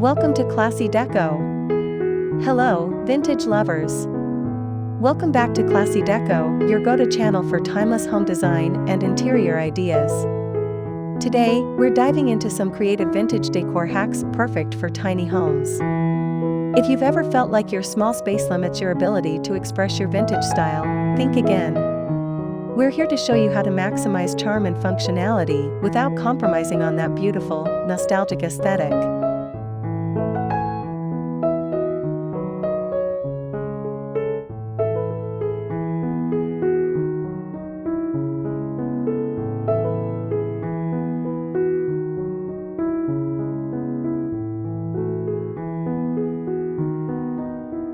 Welcome to Classy Deco. Hello, vintage lovers. Welcome back to Classy Deco, your go-to channel for timeless home design and interior ideas. Today, we're diving into some creative vintage decor hacks perfect for tiny homes. If you've ever felt like your small space limits your ability to express your vintage style, think again. We're here to show you how to maximize charm and functionality without compromising on that beautiful, nostalgic aesthetic.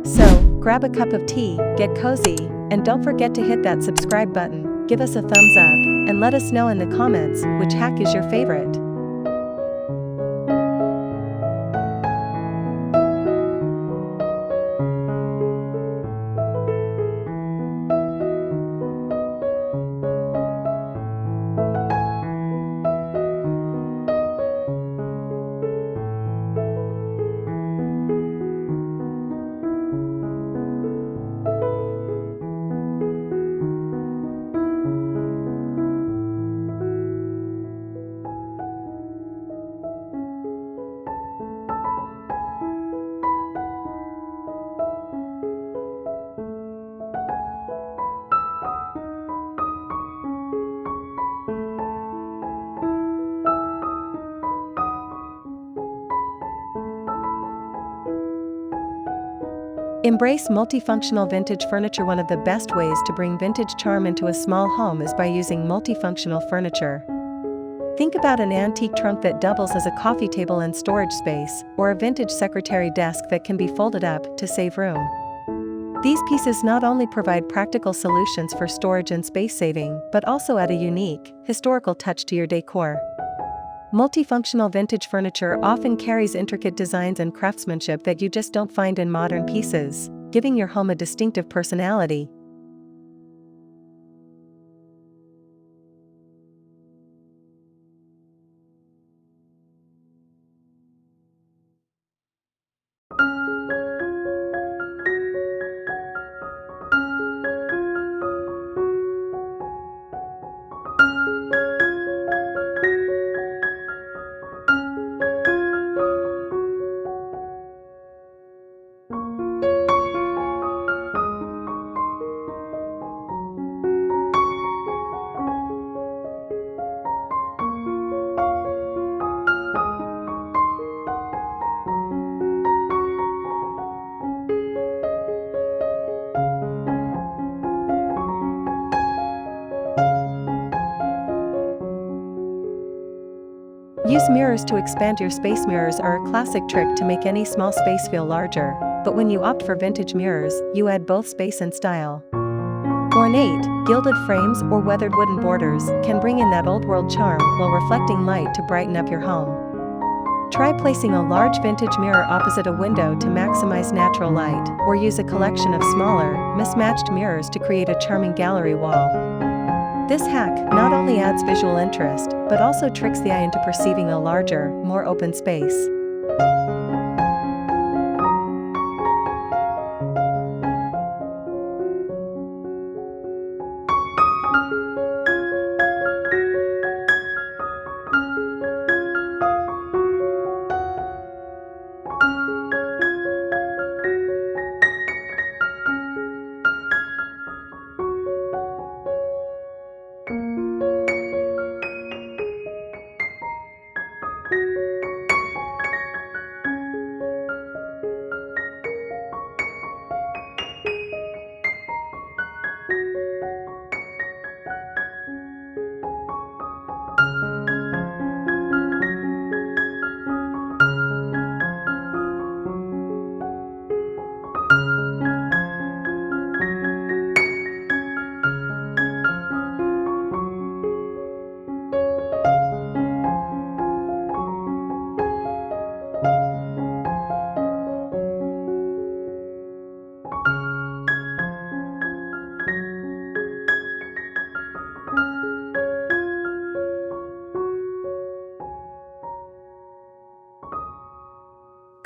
So, grab a cup of tea, get cozy, and don't forget to hit that subscribe button, give us a thumbs up, and let us know in the comments which hack is your favorite. Embrace multifunctional vintage furniture. One of the best ways to bring vintage charm into a small home is by using multifunctional furniture. Think about an antique trunk that doubles as a coffee table and storage space, or a vintage secretary desk that can be folded up to save room. These pieces not only provide practical solutions for storage and space saving, but also add a unique, historical touch to your decor. Multifunctional vintage furniture often carries intricate designs and craftsmanship that you just don't find in modern pieces, giving your home a distinctive personality. Use mirrors to expand your space. Mirrors are a classic trick to make any small space feel larger, but when you opt for vintage mirrors, you add both space and style. Ornate, gilded frames or weathered wooden borders can bring in that old-world charm while reflecting light to brighten up your home. Try placing a large vintage mirror opposite a window to maximize natural light, or use a collection of smaller, mismatched mirrors to create a charming gallery wall. This hack not only adds visual interest, but also tricks the eye into perceiving a larger, more open space.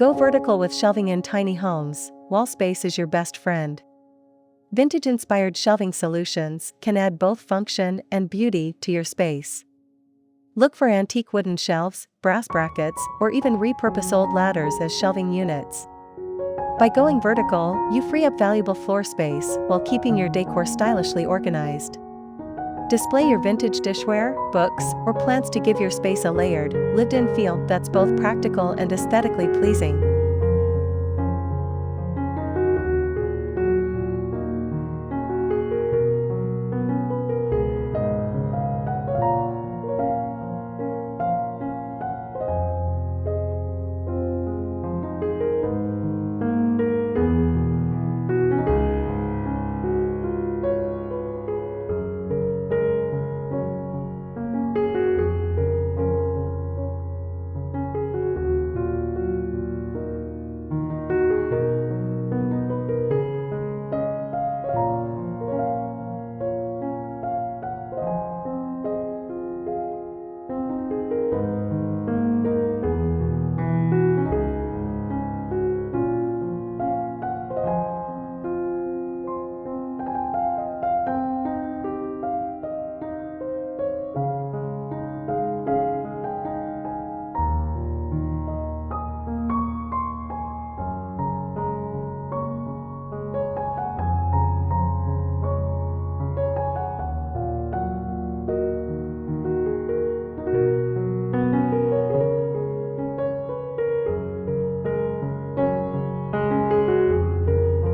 Go vertical with shelving in tiny homes. Wall space is your best friend. Vintage-inspired shelving solutions can add both function and beauty to your space. Look for antique wooden shelves, brass brackets, or even repurpose old ladders as shelving units. By going vertical, you free up valuable floor space while keeping your decor stylishly organized. Display your vintage dishware, books, or plants to give your space a layered, lived-in feel that's both practical and aesthetically pleasing.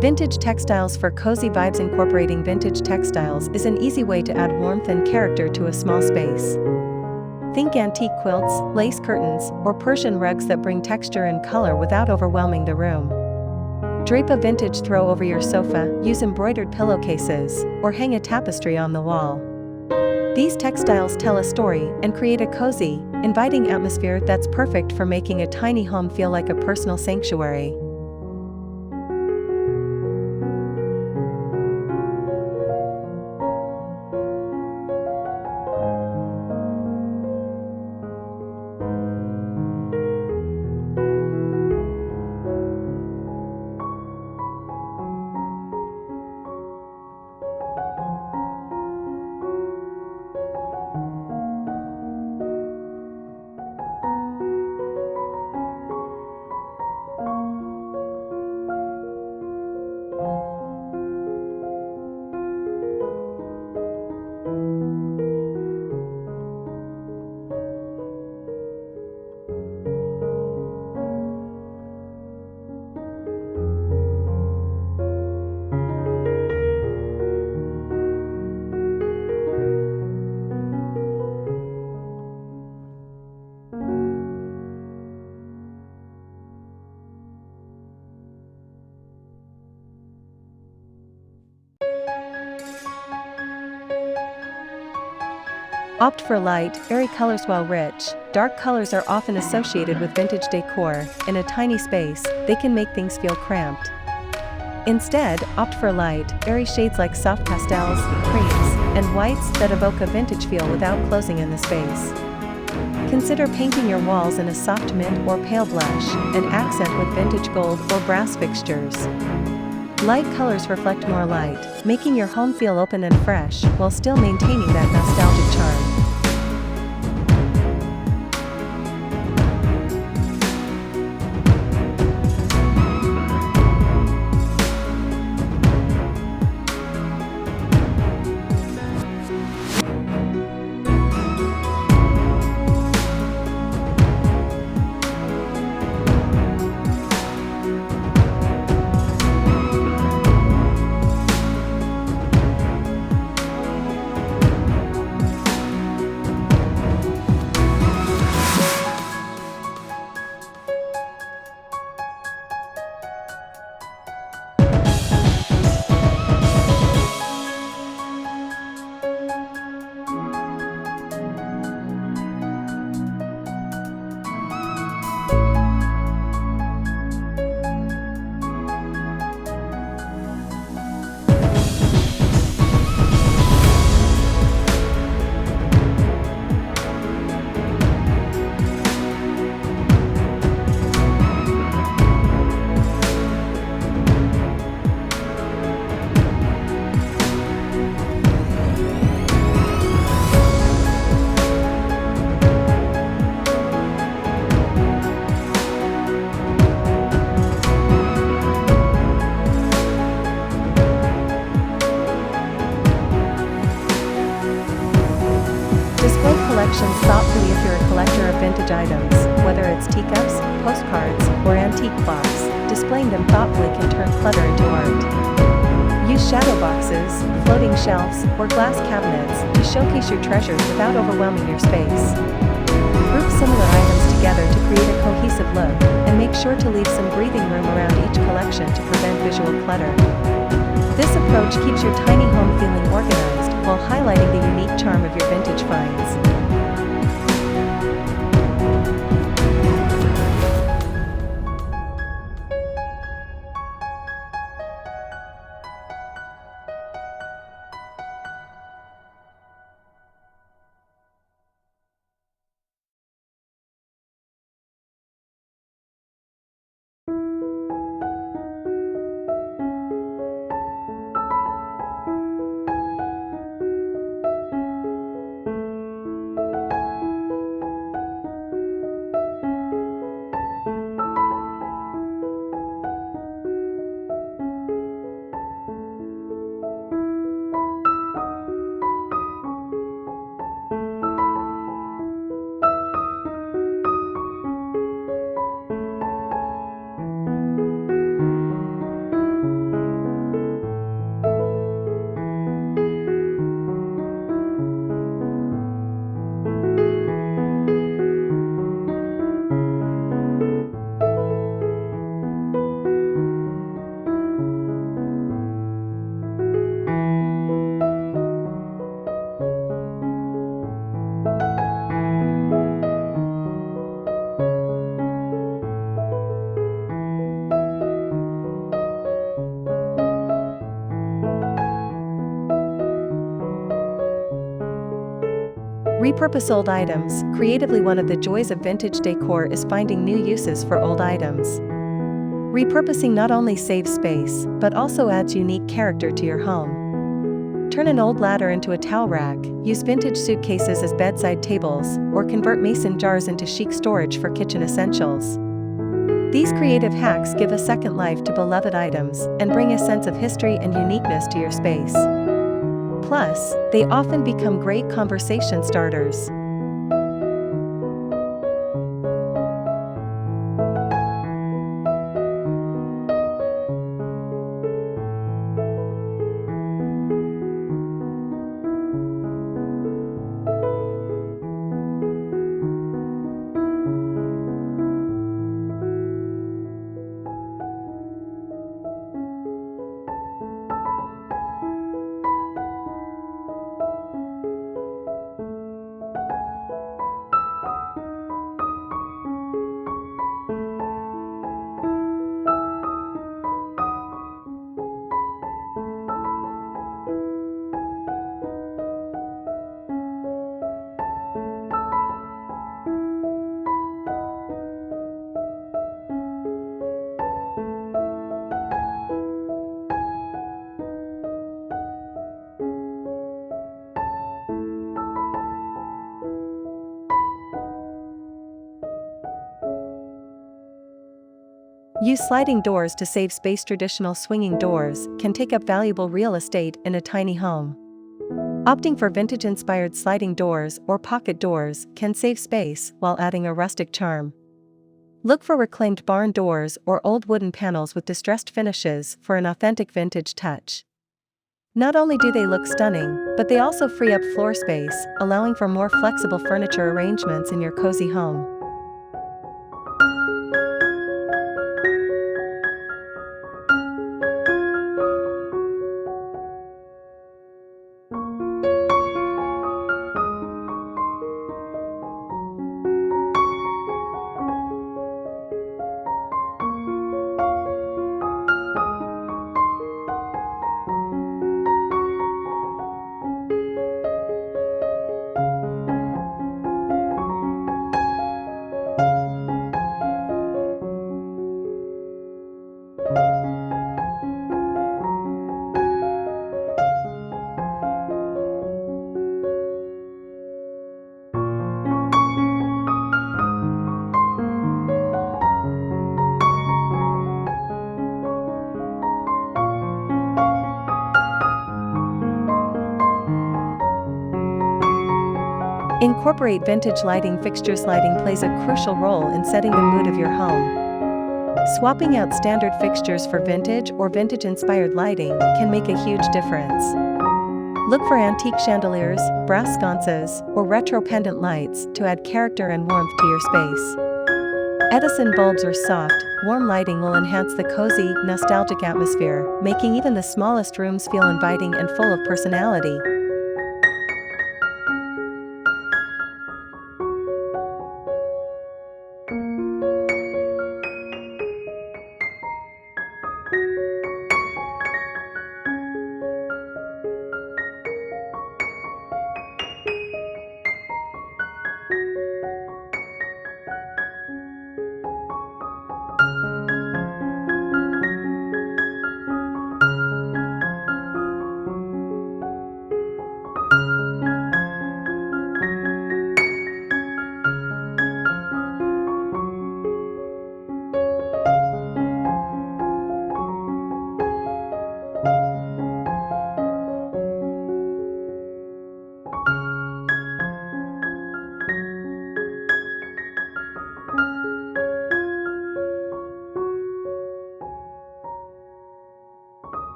Vintage textiles for cozy vibes. Incorporating vintage textiles is an easy way to add warmth and character to a small space. Think antique quilts, lace curtains, or Persian rugs that bring texture and color without overwhelming the room. Drape a vintage throw over your sofa, use embroidered pillowcases, or hang a tapestry on the wall. These textiles tell a story and create a cozy, inviting atmosphere that's perfect for making a tiny home feel like a personal sanctuary. Opt for light, airy colors. While rich, dark colors are often associated with vintage decor, in a tiny space, they can make things feel cramped. Instead, opt for light, airy shades like soft pastels, creams, and whites that evoke a vintage feel without closing in the space. Consider painting your walls in a soft mint or pale blush, and accent with vintage gold or brass fixtures. Light colors reflect more light, making your home feel open and fresh, while still maintaining that nostalgic charm. Display collections thoughtfully if you're a collector of vintage items, whether it's teacups, postcards, or antique clocks. Displaying them thoughtfully can turn clutter into art. Use shadow boxes, floating shelves, or glass cabinets to showcase your treasures without overwhelming your space. Group similar items together to create a cohesive look, and make sure to leave some breathing room around each collection to prevent visual clutter. This approach keeps your tiny home feeling organized while highlighting the unique charm of your vintage finds. Repurpose old items. Creatively, one of the joys of vintage decor is finding new uses for old items. Repurposing not only saves space, but also adds unique character to your home. Turn an old ladder into a towel rack, use vintage suitcases as bedside tables, or convert mason jars into chic storage for kitchen essentials. These creative hacks give a second life to beloved items and bring a sense of history and uniqueness to your space. Plus, they often become great conversation starters. Use sliding doors to save space. Traditional swinging doors can take up valuable real estate in a tiny home. Opting for vintage-inspired sliding doors or pocket doors can save space while adding a rustic charm. Look for reclaimed barn doors or old wooden panels with distressed finishes for an authentic vintage touch. Not only do they look stunning, but they also free up floor space, allowing for more flexible furniture arrangements in your cozy home. Incorporate vintage lighting fixtures. Lighting plays a crucial role in setting the mood of your home. Swapping out standard fixtures for vintage or vintage-inspired lighting can make a huge difference. Look for antique chandeliers, brass sconces, or retro pendant lights to add character and warmth to your space. Edison bulbs or soft, warm lighting will enhance the cozy, nostalgic atmosphere, making even the smallest rooms feel inviting and full of personality.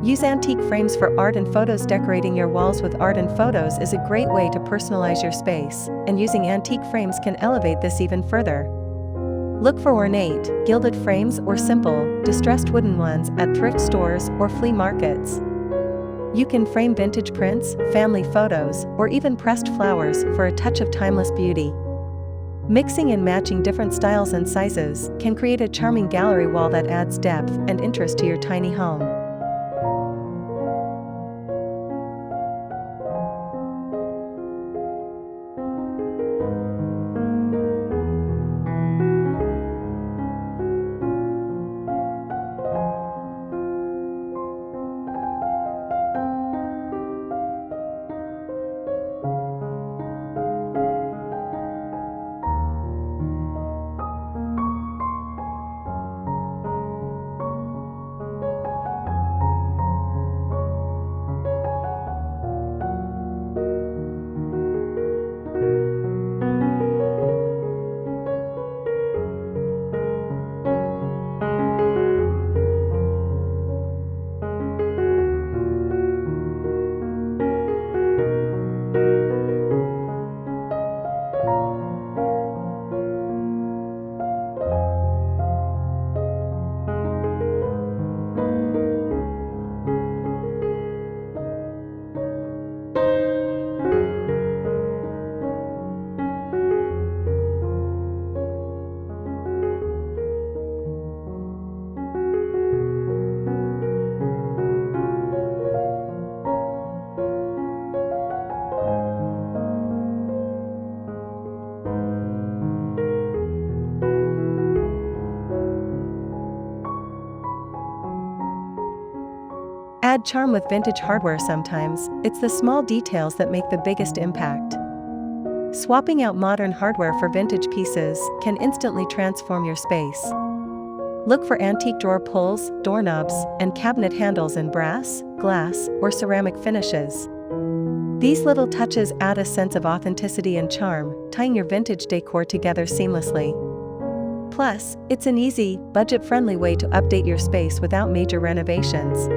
Use antique frames for art and photos. Decorating your walls with art and photos is a great way to personalize your space, and using antique frames can elevate this even further. Look for ornate, gilded frames or simple, distressed wooden ones at thrift stores or flea markets. You can frame vintage prints, family photos, or even pressed flowers for a touch of timeless beauty. Mixing and matching different styles and sizes can create a charming gallery wall that adds depth and interest to your tiny home. Add charm with vintage hardware. Sometimes it's the small details that make the biggest impact. Swapping out modern hardware for vintage pieces can instantly transform your space. Look for antique drawer pulls, doorknobs, and cabinet handles in brass, glass, or ceramic finishes. These little touches add a sense of authenticity and charm, tying your vintage decor together seamlessly. Plus, it's an easy, budget-friendly way to update your space without major renovations.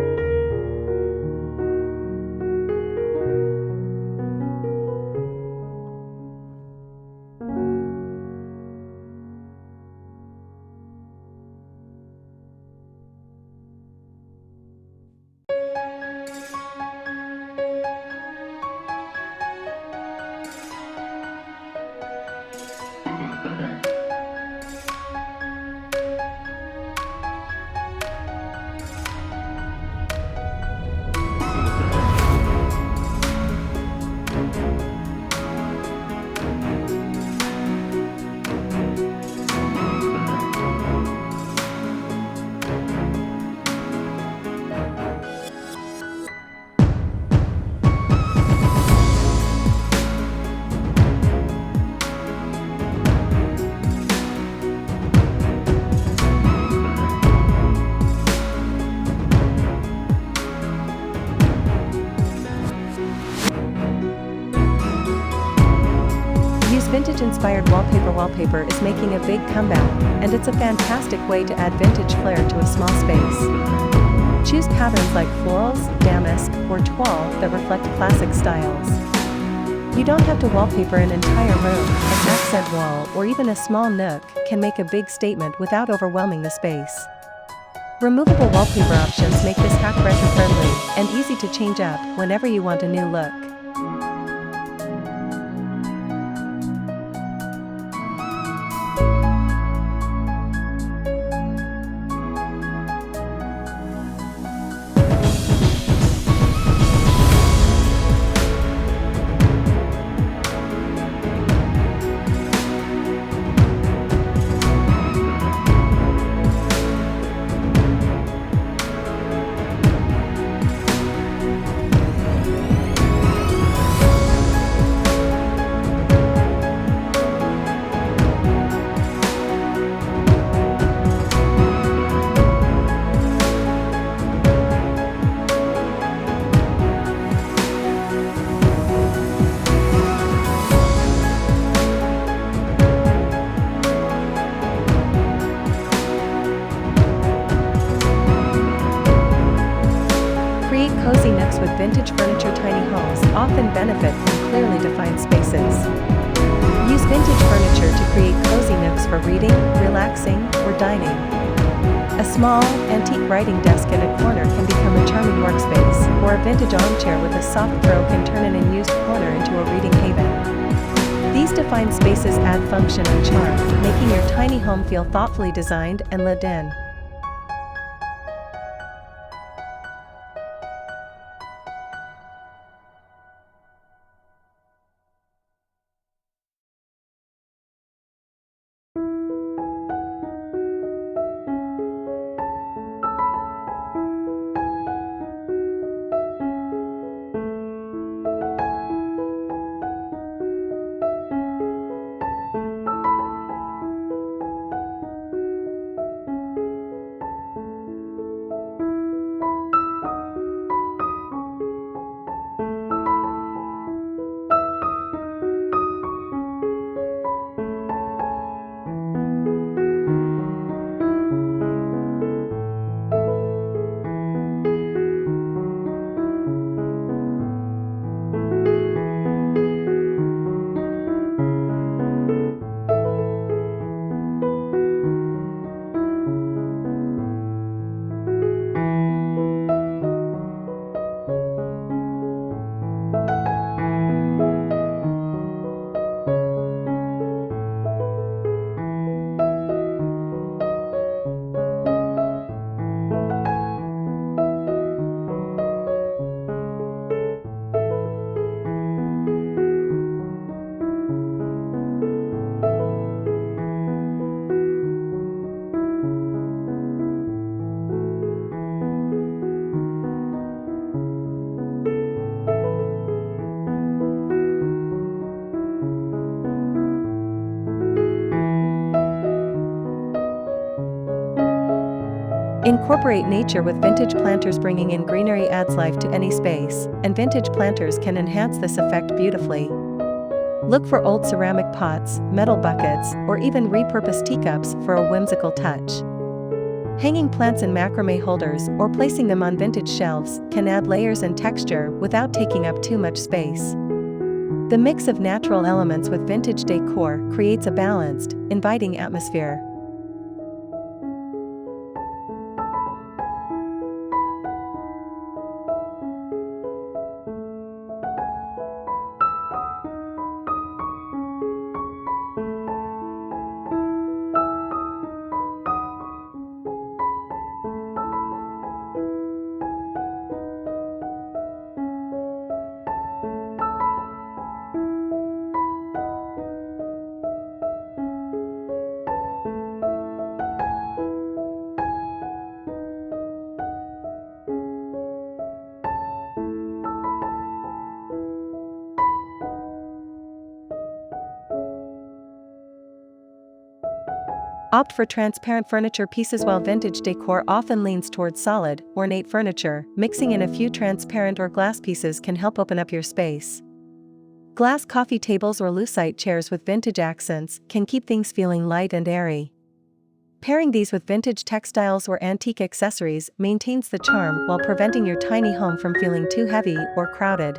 vintage-inspired wallpaper. Wallpaper is making a big comeback, and it's a fantastic way to add vintage flair to a small space. Choose patterns like florals, damask, or toile that reflect classic styles. You don't have to wallpaper an entire room. An accent wall or even a small nook can make a big statement without overwhelming the space. Removable wallpaper options make this hack retro-friendly and easy to change up whenever you want a new look. Cozy nooks with vintage furniture. Tiny homes often benefit from clearly defined spaces. Use vintage furniture to create cozy nooks for reading, relaxing, or dining. A small, antique writing desk in a corner can become a charming workspace, or a vintage armchair with a soft throw can turn an unused corner into a reading haven. These defined spaces add function and charm, making your tiny home feel thoughtfully designed and lived in. Incorporate nature with vintage planters. Bringing in greenery adds life to any space, and vintage planters can enhance this effect beautifully. Look for old ceramic pots, metal buckets, or even repurposed teacups for a whimsical touch. Hanging plants in macrame holders or placing them on vintage shelves can add layers and texture without taking up too much space. The mix of natural elements with vintage decor creates a balanced, inviting atmosphere. Opt for transparent furniture pieces. While vintage decor often leans towards solid, ornate furniture, mixing in a few transparent or glass pieces can help open up your space. Glass coffee tables or lucite chairs with vintage accents can keep things feeling light and airy. Pairing these with vintage textiles or antique accessories maintains the charm while preventing your tiny home from feeling too heavy or crowded.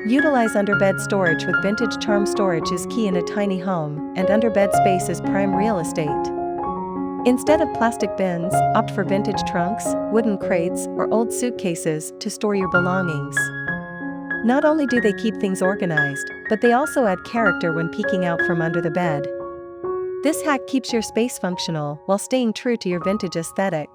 Utilize underbed storage with vintage charm. Storage is key in a tiny home, and underbed space is prime real estate. Instead of plastic bins, opt for vintage trunks, wooden crates, or old suitcases to store your belongings. Not only do they keep things organized, but they also add character when peeking out from under the bed. This hack keeps your space functional while staying true to your vintage aesthetic.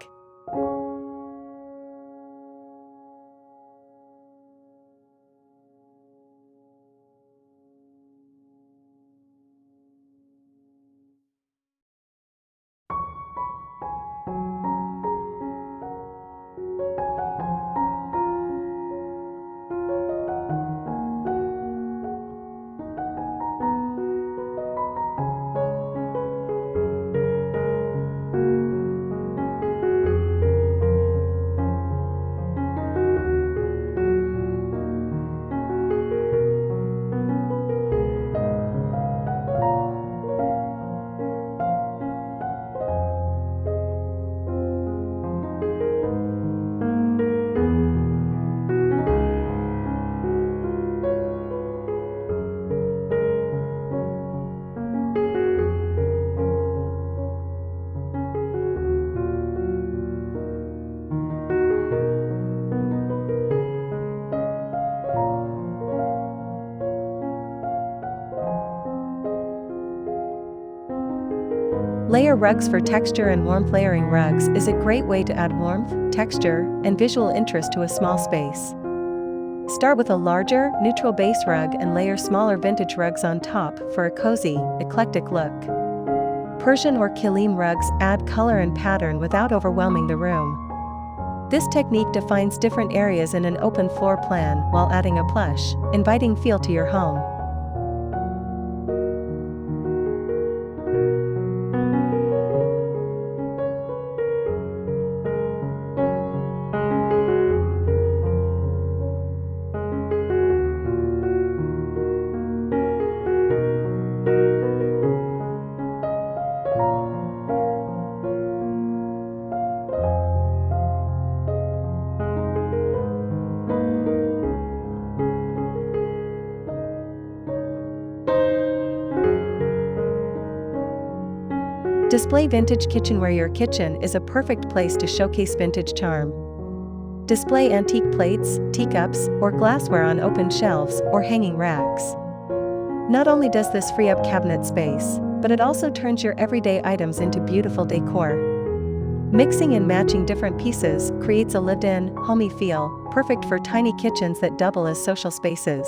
Layer rugs for texture and warmth. Layering rugs is a great way to add warmth, texture, and visual interest to a small space. Start with a larger, neutral base rug and layer smaller vintage rugs on top for a cozy, eclectic look. Persian or kilim rugs add color and pattern without overwhelming the room. This technique defines different areas in an open floor plan while adding a plush, inviting feel to your home. Display vintage kitchenware. Your kitchen is a perfect place to showcase vintage charm. Display antique plates, teacups, or glassware on open shelves or hanging racks. Not only does this free up cabinet space, but it also turns your everyday items into beautiful decor. Mixing and matching different pieces creates a lived-in, homey feel, perfect for tiny kitchens that double as social spaces.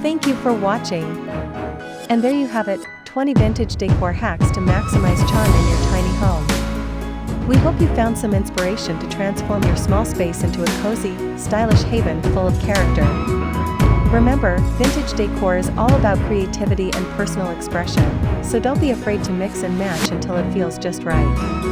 Thank you for watching. And there you have it, 20 vintage decor hacks to maximize charm in your tiny home. We hope you found some inspiration to transform your small space into a cozy, stylish haven full of character. Remember, vintage decor is all about creativity and personal expression, so don't be afraid to mix and match until it feels just right.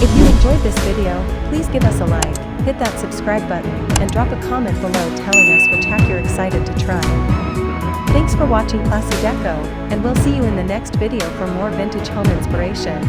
If you enjoyed this video, please give us a like, hit that subscribe button, and drop a comment below telling us which hack you're excited to try. Thanks for watching Classy Deco, and we'll see you in the next video for more vintage home inspiration.